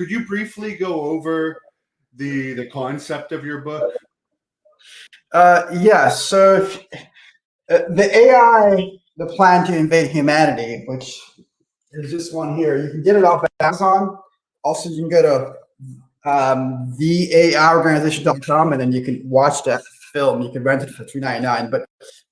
Could you briefly go over the concept of your book? Yeah. So the AI, the plan to invade humanity, which is this one here, you can get it off Amazon. Also, you can go to theaiorganization.com and then you can watch that film. You can rent it for $3.99. But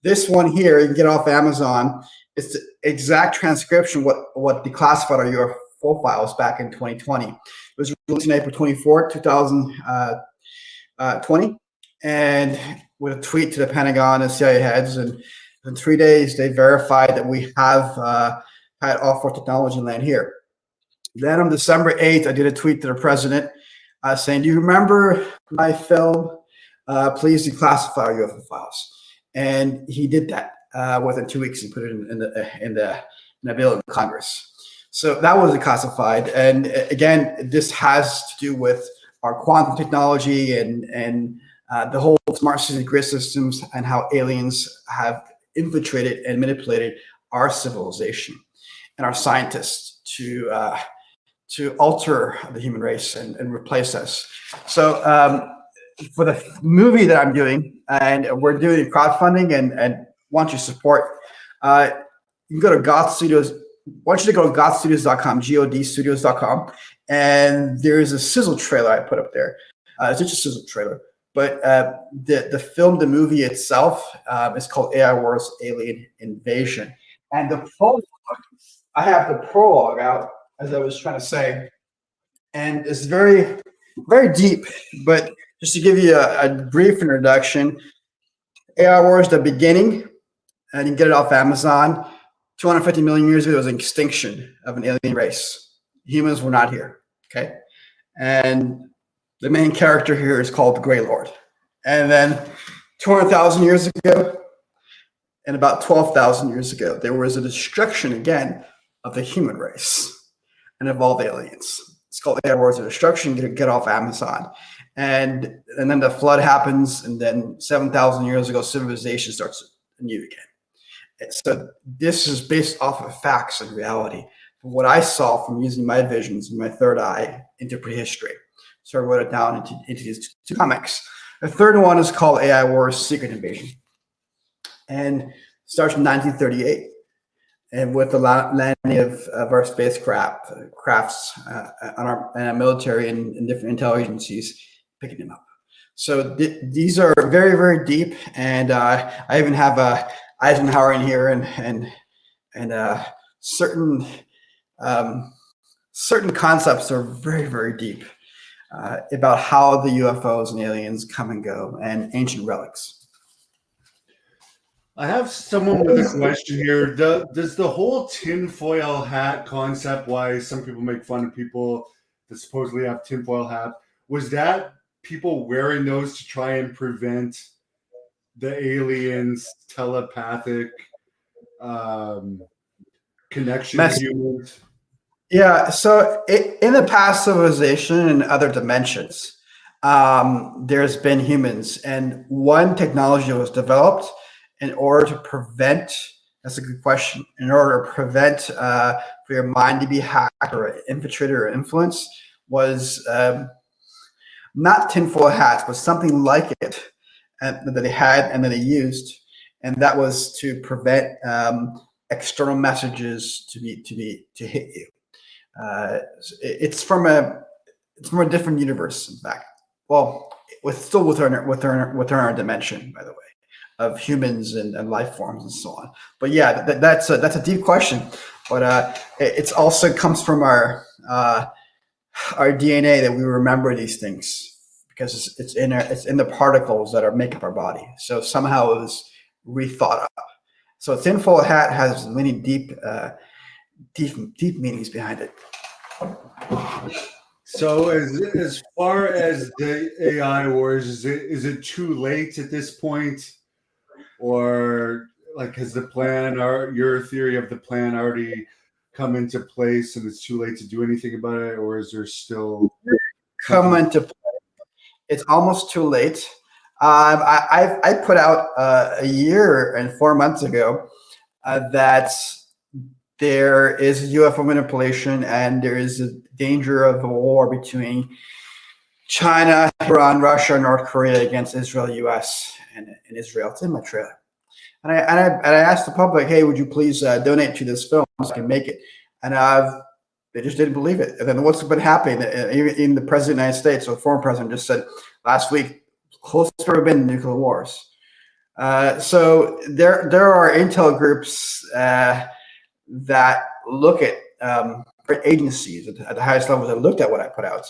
this one here, you can get off Amazon. It's the exact transcription what declassified our UFO files back in 2020. It was released on April 24th, 2020, and with a tweet to the Pentagon and CIA heads. And in 3 days, they verified that we have had off-world technology land here. Then on December 8th, I did a tweet to the president saying, "Do you remember my film? Please declassify our UFO files." And he did that within 2 weeks. He put it in the bill in Congress. So that was declassified. And again, this has to do with our quantum technology and the whole smart city grid systems and how aliens have infiltrated and manipulated our civilization and our scientists to alter the human race and replace us. So for the movie that I'm doing, and we're doing crowdfunding and want your support, you can go to God Studios. I want you to go to godstudios.com, godstudios.com, and there's a sizzle trailer I put up there. It's just a sizzle trailer. But the film, the movie itself, is called AI Wars Alien Invasion. And the prologue, I have the prologue out, as I was trying to say, and it's very, very deep. But just to give you a brief introduction, AI Wars, the beginning, and you can get it off Amazon. 250 million years ago, there was an extinction of an alien race. Humans were not here, okay? And the main character here is called the Grey Lord. And then 200,000 years ago, and about 12,000 years ago, there was a destruction again of the human race and of all the aliens. It's called AI Wars of Destruction. Get off Amazon. And then the flood happens, and then 7,000 years ago, civilization starts anew again. So this is based off of facts and reality. From what I saw from using my visions and my third eye into prehistory. So I wrote it down into these two comics. The third one is called AI Wars Secret Invasion. And starts in 1938. And with the landing of our spacecrafts on our military and different intelligence agencies picking them up. So these are very, very deep. And I even have Eisenhower in here and certain concepts are very, very deep about how the UFOs and aliens come and go and ancient relics. I have someone with a question here. Does the whole tinfoil hat concept, why some people make fun of people that supposedly have tinfoil hats, was that people wearing those to try and prevent the aliens' telepathic connection with humans? Yeah, so in the past civilization and other dimensions, there's been humans, and one technology was developed in order to prevent, that's a good question, in order to prevent for your mind to be hacked or infiltrated or influenced, was not tinfoil hats, but something like it that they had and that they used, and that was to prevent external messages to hit you. It's from a different universe, in fact. Well, still within our dimension, by the way, of humans and life forms and so on. But yeah, that's a deep question. But it's also comes from our DNA that we remember these things because it's in the particles that make up our body. So somehow it was rethought up. So a tinfoil hat has many deep meanings behind it. So as far as the AI wars, is it too late at this point, or like has the plan or your theory of the plan already come into place and it's too late to do anything about it, or is there still come into play? It's almost too late. I put out a year and 4 months ago that there is UFO manipulation, and there is a danger of a war between China, Iran, Russia, North Korea against Israel, U.S., and Israel. It's in my trailer. And I asked the public, hey, would you please donate to this film so I can make it? And they just didn't believe it. And then what's been happening? Even the president of the United States, or the former president, just said last week, closest ever been to nuclear wars. So there are intel groups that look at agencies at the highest level that looked at what I put out.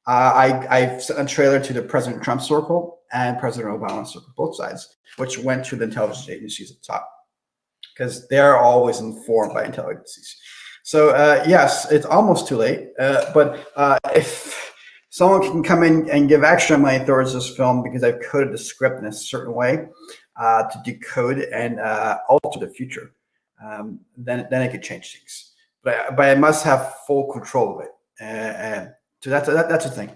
I sent a trailer to the President Trump circle and President Obama circle, both sides, which went to the intelligence agencies at the top, because they're always informed by intelligence agencies. So yes, it's almost too late. But if someone can come in and give extra money towards this film, because I've coded the script in a certain way to decode and alter the future, then I could change things. But I must have full control of it. So that's the thing,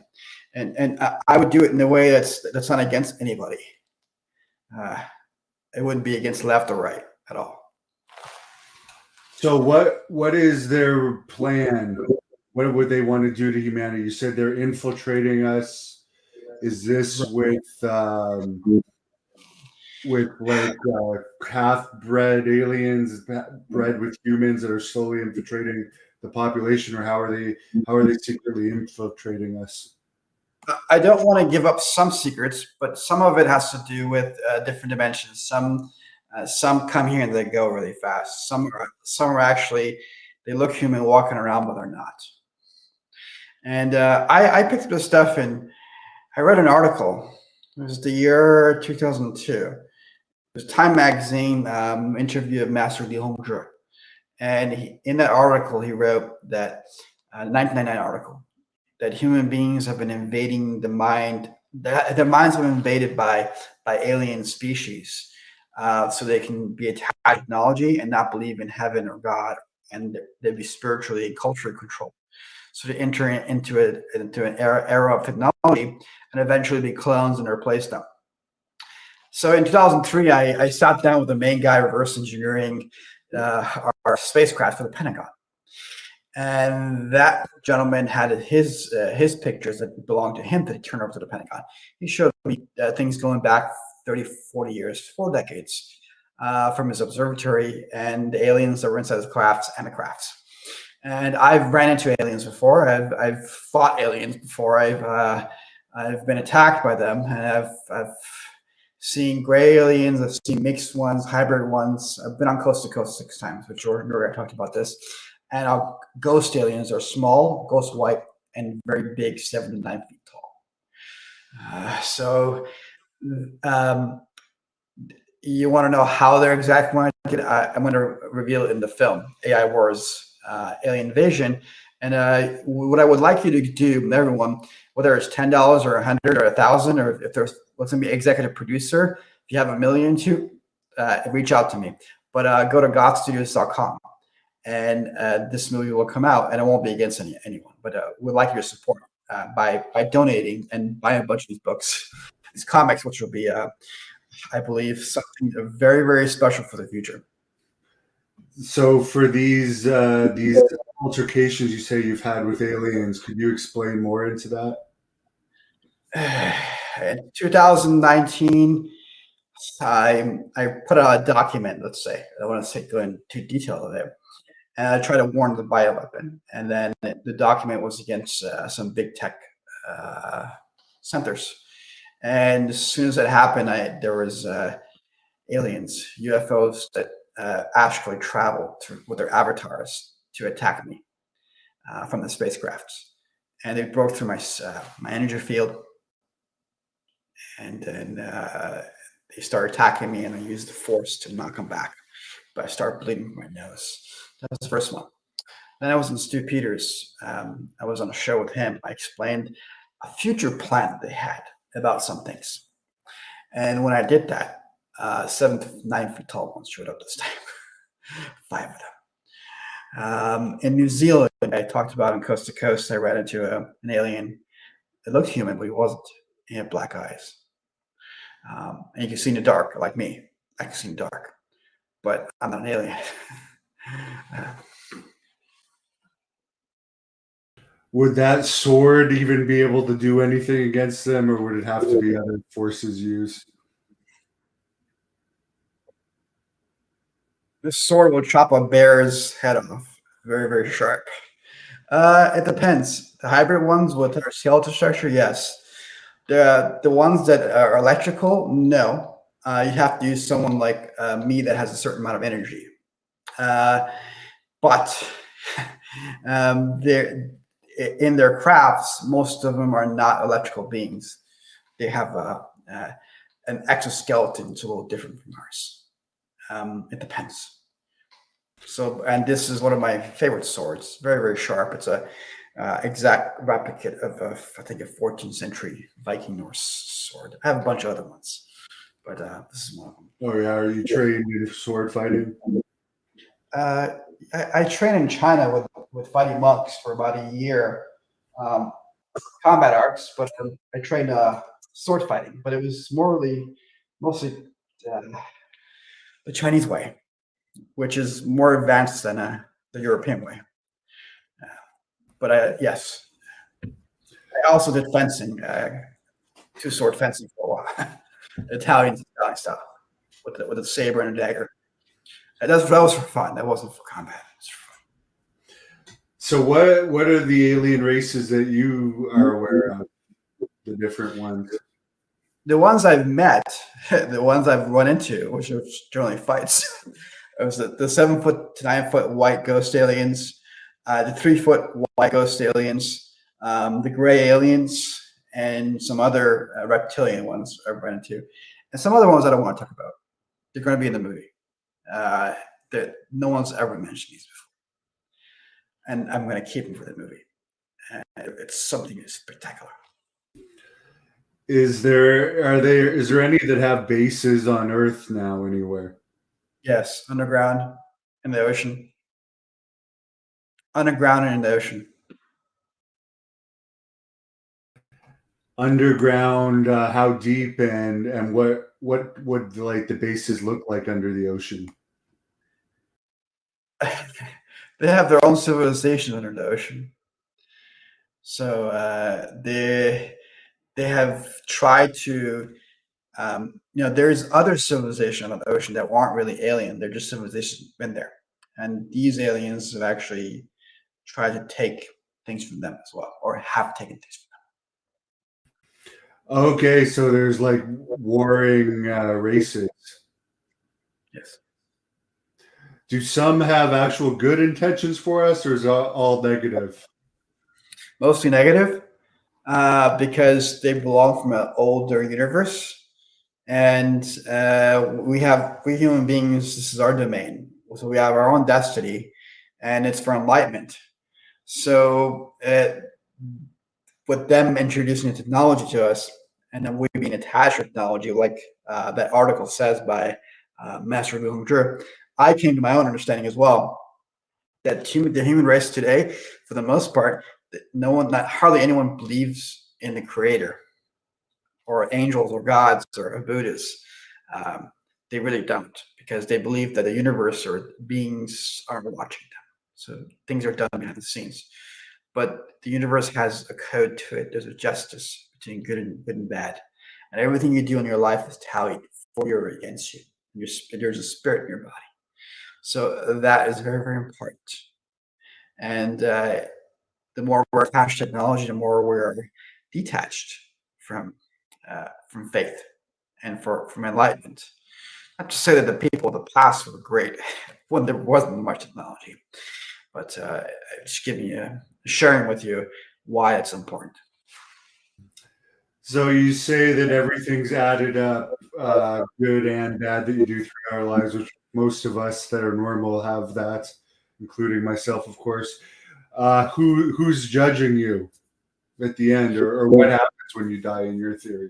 and I would do it in a way that's not against anybody. It wouldn't be against left or right at all. So what is their plan? What would they want to do to humanity? You said they're infiltrating us. Is this with like half-bred aliens bred with humans that are slowly infiltrating the population, or how are they secretly infiltrating us? I don't want to give up some secrets, but some of it has to do with different dimensions. Some come here and they go really fast. Some are actually, they look human walking around, but they're not. And I picked up this stuff, and I read an article. It was the year 2002. It was Time Magazine interview of Master Lihongzhi. And in that article, he wrote that 1999 article, that human beings have been invading the mind. Their minds have been invaded by alien species, so they can be attached to technology and not believe in heaven or God, and they'd be spiritually and culturally controlled. So they enter into an era of technology and eventually be clones and replace them. So in 2003, I sat down with the main guy reverse engineering our spacecraft for the Pentagon. And that gentleman had his pictures that belonged to him that he turned over to the Pentagon. He showed me things going back 30, 40 years, 4 decades from his observatory, and the aliens that were inside his crafts and the crafts. And I've ran into aliens before. I've fought aliens before. I've been attacked by them, and I've seen gray aliens. I've seen mixed ones, hybrid ones. I've been on Coast to Coast 6 times with Jordan. I talked about this. And our ghost aliens are small, ghost white, and very big, 7 to 9 feet tall. So you want to know how they're exactly marketed? I'm going to reveal it in the film, AI Wars, Alien Invasion. And what I would like you to do, everyone, whether it's $10 or $100 or $1,000, or if there's what's going to be executive producer, if you have $1 million to, reach out to me. But go to gothstudios.com. And this movie will come out, and it won't be against anyone. But we'd like your support by donating and buying a bunch of these books, these comics, which will be, I believe, something very, very special for the future. So for these altercations you say you've had with aliens, could you explain more into that? In 2019, I put out a document. Let's say I don't want to go into detail of it. And I tried to warn the bioweapon, and then the document was against some big tech centers. And as soon as that happened, there was aliens, UFOs that astrally traveled with their avatars to attack me from the spacecrafts, and they broke through my energy field, and then they started attacking me, and I used the force to knock them back. But I started bleeding from my nose. That was the first one. Then I was in Stu Peters. I was on a show with him. I explained a future plan that they had about some things. And when I did that, 7 to 9 feet tall ones showed up this time. 5 of them. In New Zealand, I talked about on Coast to Coast, I ran into an alien. It looked human, but he wasn't. He had black eyes. And you can see in the dark, like me. I can see in the dark. But I'm not an alien. Would that sword even be able to do anything against them, or would it have to be other forces used? This sword will chop a bear's head off. Very, very sharp. It depends. The hybrid ones with their skeletal structure, yes. The ones that are electrical, no. You have to use someone like me that has a certain amount of energy. But they're in their crafts, most of them are not electrical beings. They have an exoskeleton. It's a little different from ours. It depends. So, and this is one of my favorite swords. Very, very sharp. It's a exact replicate of I think a 14th century Viking Norse sword. I have a bunch of other ones, but this is one of them. Oh yeah, are you trained in sword fighting? I trained in China with fighting monks for about a year, um, combat arts, but I trained sword fighting. But it was mostly uh, the Chinese way, which is more advanced than the European way. But yes, I also did fencing, two-sword fencing for a while, Italian style, with a saber and a dagger. That was for fun. That wasn't for combat. So what are the alien races that you are aware of? The different ones. The ones I've met, the ones I've run into, which are generally fights, it was the 7 foot to 9 foot white ghost aliens, the 3 foot white ghost aliens, the gray aliens, and some other reptilian ones I've run into, and some other ones I don't want to talk about. They're going to be in the movie. That no one's ever mentioned these before, and I'm going to keep them for the movie. It's something spectacular. Is there any that have bases on Earth now anywhere? Yes, underground, in the ocean, underground and in the ocean. Underground, how deep, and what would like the bases look like under the ocean? They have their own civilization under the ocean. So they have tried to, there's other civilization on the ocean that aren't really alien. They're just civilizations in there, and these aliens have actually tried to take things from them as well, or have taken things from Okay, so there's like warring races. them. Yes, Do some have actual good intentions for us, or is it all negative? mostly negative, because they belong from an older universe. And we human beings, this is our domain. So we have our own destiny, and it's for enlightenment. So with them introducing technology to us, and then we being attached to technology, like that article says by Master William Drew, I came to my own understanding as well that the human race today, for the most part, hardly anyone believes in the creator or angels or gods or Buddhists. They really don't, because they believe that the universe or beings are watching them. So things are done behind the scenes. But the universe has a code to it. There's a justice between good and bad. And everything you do in your life is tallied for you or against you. There's a spirit in your body. So that is very, very important. And the more we're attached to technology, the more we're detached from faith and from enlightenment. Not to say that the people of the past were great when there wasn't much technology, but just giving you, sharing with you why it's important. So you say that everything's added up, good and bad, that you do through our lives, which most of us that are normal have that, including myself, of course. Who's judging you at the end, or what happens when you die? In your theory,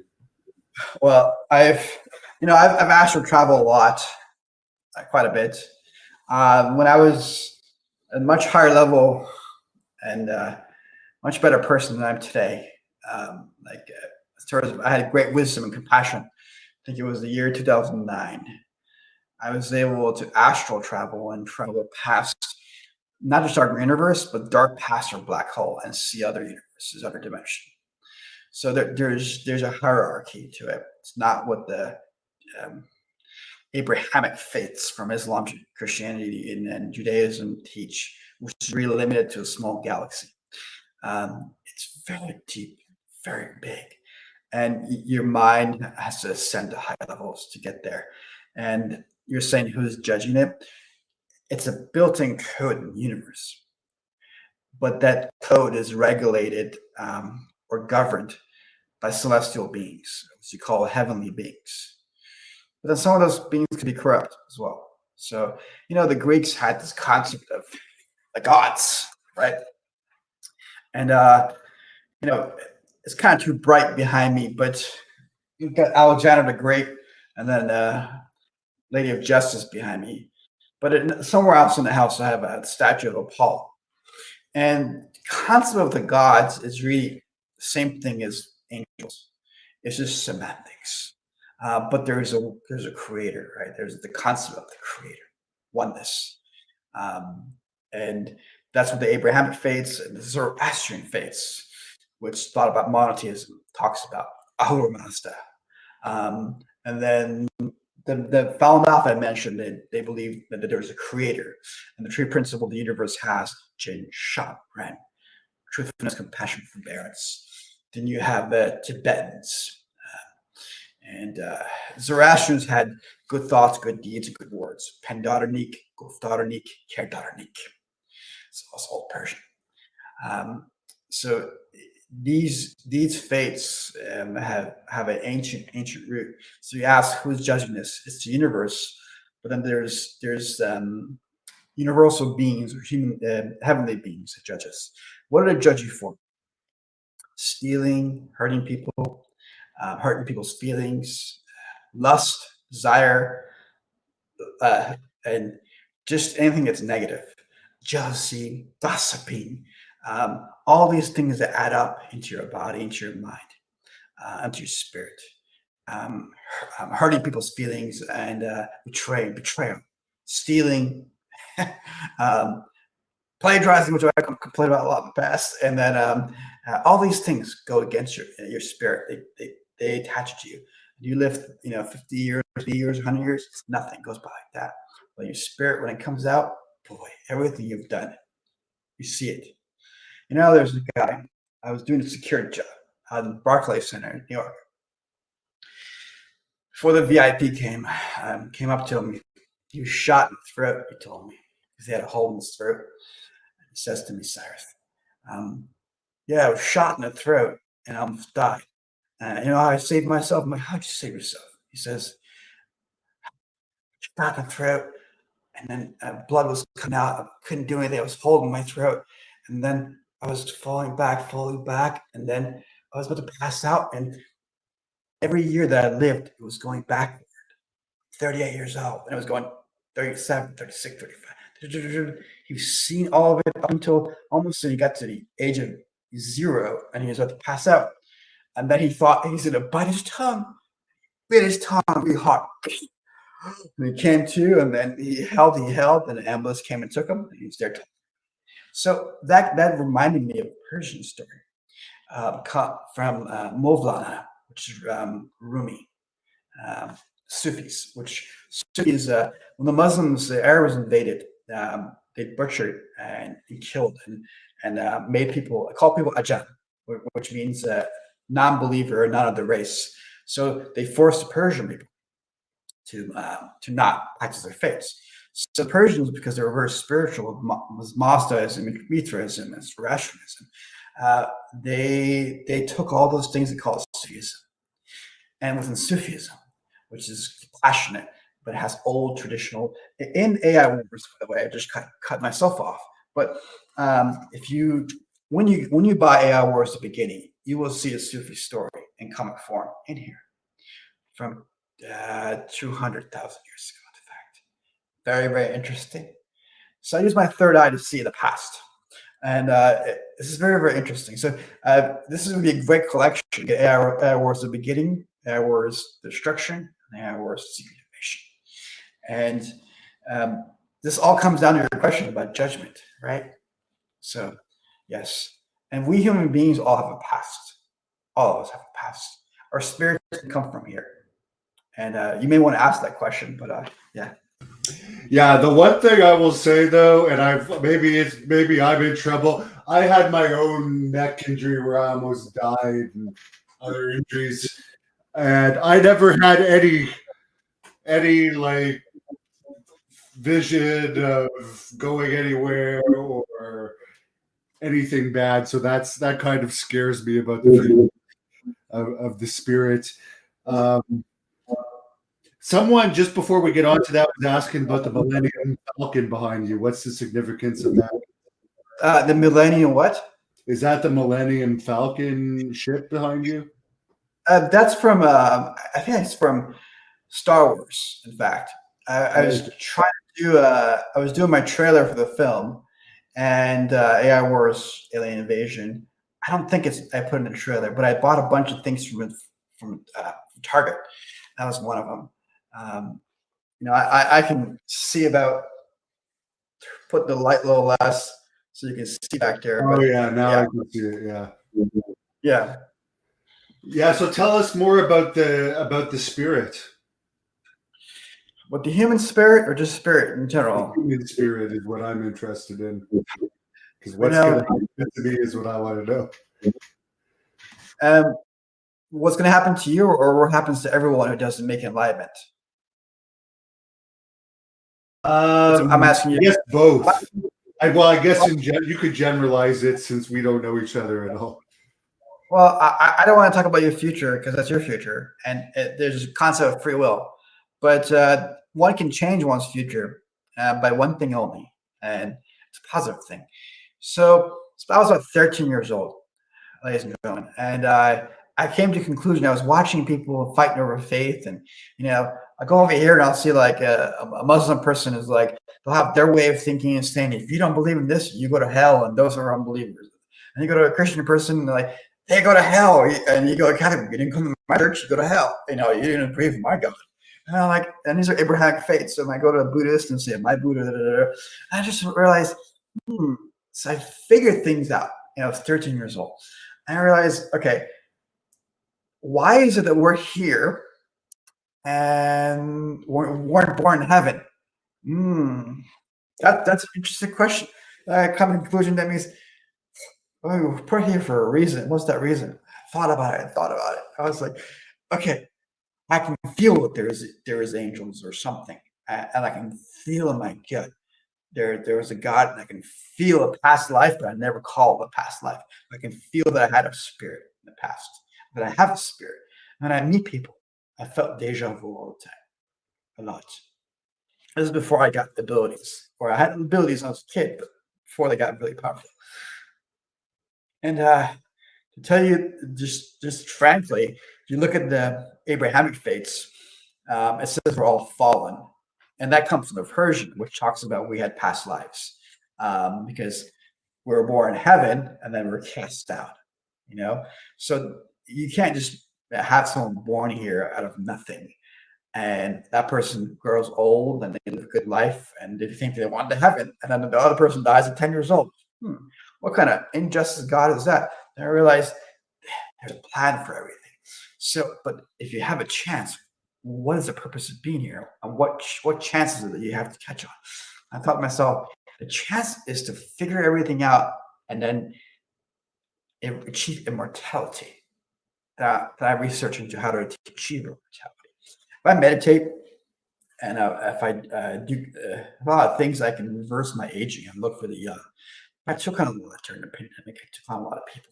Well, I've astral traveled a lot, quite a bit. When I was a much higher level and much better person than I'm today, as far as I had great wisdom and compassion. I think it was the year 2009. I was able to astral travel and travel past not just our universe, but dark past our black hole and see other universes, other dimensions. So there's a hierarchy to it. It's not what the um, Abrahamic faiths from Islam, Christianity, and Judaism teach, which is really limited to a small galaxy. It's very deep, very big, and your mind has to ascend to high levels to get there. And you're saying who's judging it? It's a built-in code in the universe, but that code is regulated or governed by celestial beings, which you call heavenly beings. But then some of those beings can be corrupt as well. So, the Greeks had this concept of the gods, right? And, it's kind of too bright behind me, but you've got Alexander the Great and then Lady of Justice behind me. But somewhere else in the house, I have a statue of Apollo. And the concept of the gods is really the same thing as angels. It's just semantics. But there's a creator, right? There's the concept of the creator, oneness. And that's what the Abrahamic faiths and the Zoroastrian faiths, which thought about monotheism, talks about Ahura Mazda. And then the Falun Dafa I mentioned, they believe that there's a creator, and the true principle of the universe has Jin, Shan, Ren, truthfulness, compassion, forbearance. Then you have the Tibetans, and Zoroastrians had good thoughts, good deeds, and good words. Pendadarnik, Gofdarnik, Kerdarnik. It's also Old Persian. So these faiths have an ancient root. So you ask who's judging this? It's the universe, but then there's universal beings or heavenly beings that judge us. What do they judge you for? Stealing, hurting people, hurting people's feelings, lust, desire, and just anything that's negative, jealousy, gossiping, all these things that add up into your body, into your mind, into your spirit, hurting people's feelings and betrayal, stealing, plagiarizing, which I complained about a lot in the past, and then all these things go against your spirit. They attach to you. You live, 50 years, 50 years, 100 years, nothing goes by like that. But your spirit, when it comes out, boy, everything you've done, you see it. There's a guy, I was doing a security job at the Barclays Center in New York. Before the VIP came up to him. He was shot in the throat, he told me, because he had a hole in his throat. He says to me, Cyrus, yeah, I was shot in the throat and I almost died. I saved myself. I'm like, how'd you save yourself? He says, shot in the throat, and then blood was coming out. I couldn't do anything. I was holding my throat. And then I was falling back, and then I was about to pass out. And every year that I lived, it was going backward. 38 years old, and it was going 37, 36, 35. He was seeing all of it up until almost he got to the age of 0, and he was about to pass out. And then he thought he's going to bite his tongue. Bit his tongue really hard. And he came to, and then he held, and the ambulance came and took him. And he was there. So that reminded me of a Persian story from Mevlana, which is Rumi, Sufis, which Sufis, when the Muslims, the Arabs invaded, they butchered and killed and made people, called people ajam, which means non-believer or not of the race. So they forced the Persian people to not practice their faiths. So the Persians, because they were very spiritual, was Mazdaism, Mithraism, and Zoroastrianism, they took all those things and called Sufism. And within Sufism, which is passionate, but it has old traditional, in AI Wars, by the way, I just cut myself off. But when you buy AI Wars at the beginning, you will see a Sufi story in comic form in here from 200,000 years ago, in fact. Very, very interesting. So I use my third eye to see the past. And this is very, very interesting. So this is going to be a great collection. You get AI Wars the beginning, AI Wars the destruction, and AI Wars secret invasion. And this all comes down to your question about judgment, right? So, yes. And we human beings all have a past. All of us have a past. Our spirits come from here. And you may want to ask that question, but yeah. Yeah, the one thing I will say though, and maybe I'm in trouble. I had my own neck injury where I almost died and other injuries, and I never had any like vision of going anywhere or anything bad. So that kind of scares me about the future of the spirit. Um, Someone just before we get on to that was asking about the Millennium Falcon behind you. What's the significance of that? The Millennium what? Is that the Millennium Falcon ship behind you? That's from, I think it's from Star Wars, in fact. I was trying to do, I was doing my trailer for the film, and AI Wars Alien Invasion. I don't think I put it in the trailer, but I bought a bunch of things from Target. That was one of them. I can see about put the light a little less so you can see back there. Oh but yeah, now I can see it. Yeah, yeah. yeah. So tell us more about the spirit. What, the human spirit or just spirit in general? The human spirit is what I'm interested in because You what's know, going to happen to me is what I want to know. what's going to happen to you, or what happens to everyone who doesn't make enlightenment? I'm asking you. Yes, both. I guess you could generalize it since we don't know each other at all. Well, I don't want to talk about your future because that's your future, and there's a concept of free will. But one can change one's future by one thing only, and it's a positive thing. So I was about 13 years old, ladies and gentlemen, and I came to a conclusion. I was watching people fighting over faith, and I go over here and I'll see like a Muslim person is like, they'll have their way of thinking and saying, if you don't believe in this, you go to hell, and those are unbelievers. And you go to a Christian person, and like, they go to hell, and you go to Catholic, you didn't come to my church, you go to hell. You didn't believe in my God. And I'm like, and these are Abrahamic faiths. So I go to a Buddhist and say, my Buddha, da, da, da. I just realized, so I figured things out. I was 13 years old. And I realized, okay, why is it that we're here and weren't born in heaven? That's an interesting question. I come to the conclusion that means, we're put here for a reason. What's that reason? I thought about it. I was like, okay, I can feel that there is angels or something, and I can feel in my gut there is a God, and I can feel a past life, but I never call it a past life. I can feel that I had a spirit in the past, that I have a spirit. When I meet people, I felt deja vu all the time, a lot. This is before I got abilities, or I had abilities when I was a kid, but before they got really powerful. And to tell you just frankly, if you look at the Abrahamic faiths, it says we're all fallen, and that comes from the Persian, which talks about we had past lives, because we were born in heaven and then we're cast out. So you can't just have someone born here out of nothing, and that person grows old and they live a good life and they think they want to heaven, and then the other person dies at 10 years old. What kind of injustice God is that? And I realized there's a plan for everything. So, but if you have a chance, what is the purpose of being here? And what chances are that you have to catch on? I thought to myself, the chance is to figure everything out and then achieve immortality. That I researched into how to achieve immortality. If I meditate and if I do a lot of things, I can reverse my aging and look for the young. I took on a lot during the pandemic. I took on a lot of people.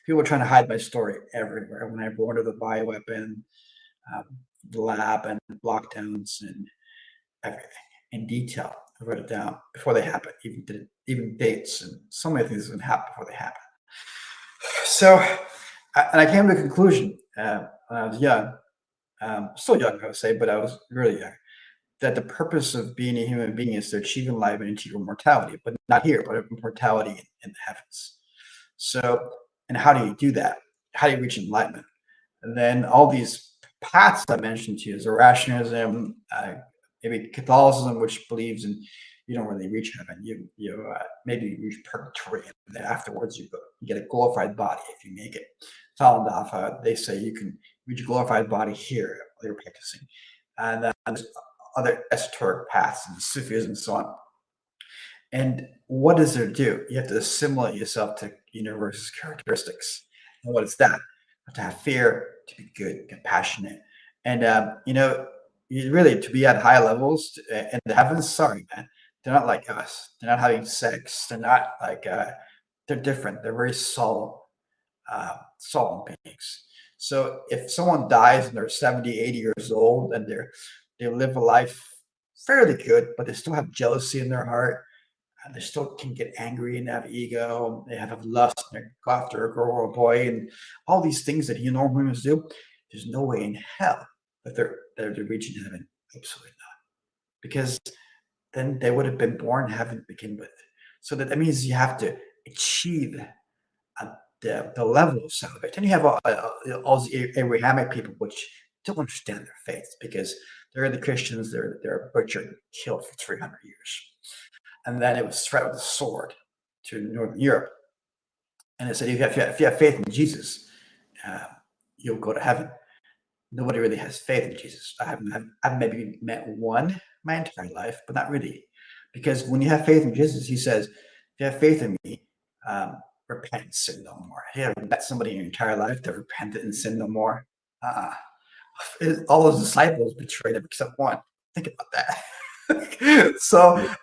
People were trying to hide my story everywhere. When I boarded the bioweapon, the lab, and lockdowns, and everything in detail. I wrote it down before they happened, even dates, and so many things that happen before they happen. So, and I came to the conclusion when I was young, still young, I would say, but I was really young, that the purpose of being a human being is to achieve enlightenment and achieve immortality, but not here, but immortality in the heavens. So, and how do you do that? How do you reach enlightenment? And then all these paths I mentioned to you, Zoroastrianism, maybe Catholicism, which believes in you don't really reach heaven. You maybe reach purgatory, and then afterwards you get a glorified body if you make it. Falun Dafa, they say you can reach a glorified body here while you're practicing, and there's other esoteric paths and Sufism and so on. And what does it do? You have to assimilate yourself to universe's characteristics. And what is that? To have fear, to be good, compassionate, and you really to be at high levels in the heavens. Sorry, man, they're not like us. They're not having sex. They're not like they're different. They're very solemn, solemn beings. So if someone dies and they're 70, 80 years old and they live a life fairly good, but they still have jealousy in their heart, and they still can get angry and have ego. They have lust and they go after a girl or a boy and all these things that normal humans do. There's no way in hell that they're reaching heaven. Absolutely not. Because then they would have been born in heaven to begin with. So that means you have to achieve the level of salvation. And you have all the Abrahamic people which don't understand their faith because they're the Christians. They're butchered, killed for 300 years. And then it was spread with a sword to Northern Europe. And it said, if you have faith in Jesus, you'll go to heaven. Nobody really has faith in Jesus. I've maybe met one my entire life, but not really. Because when you have faith in Jesus, he says, if you have faith in me, repent and sin no more. Have you ever met somebody in your entire life that repented and sinned no more? All those disciples betrayed him except one. Think about that. So,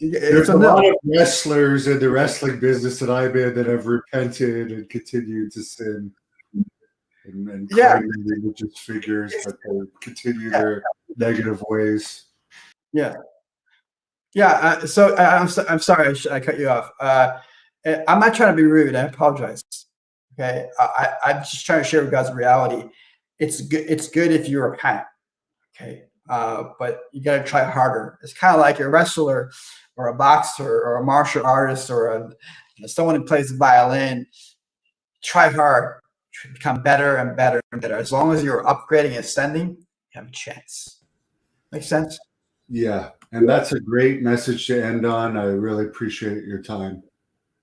there's a lot of wrestlers in the wrestling business that I'm in that have repented and continued to sin and claim religious figures, but they continue their negative ways. Yeah. So I'm sorry I cut you off. I'm not trying to be rude. I apologize. Okay, I'm just trying to share with God's reality. It's good. It's good if you repent. Okay, but you got to try harder. It's kind of like a wrestler or a boxer or a martial artist or someone who plays the violin. Try hard to become better and better and better. As long as you're upgrading and ascending, you have a chance. Make sense? Yeah, and that's a great message to end on. I really appreciate your time.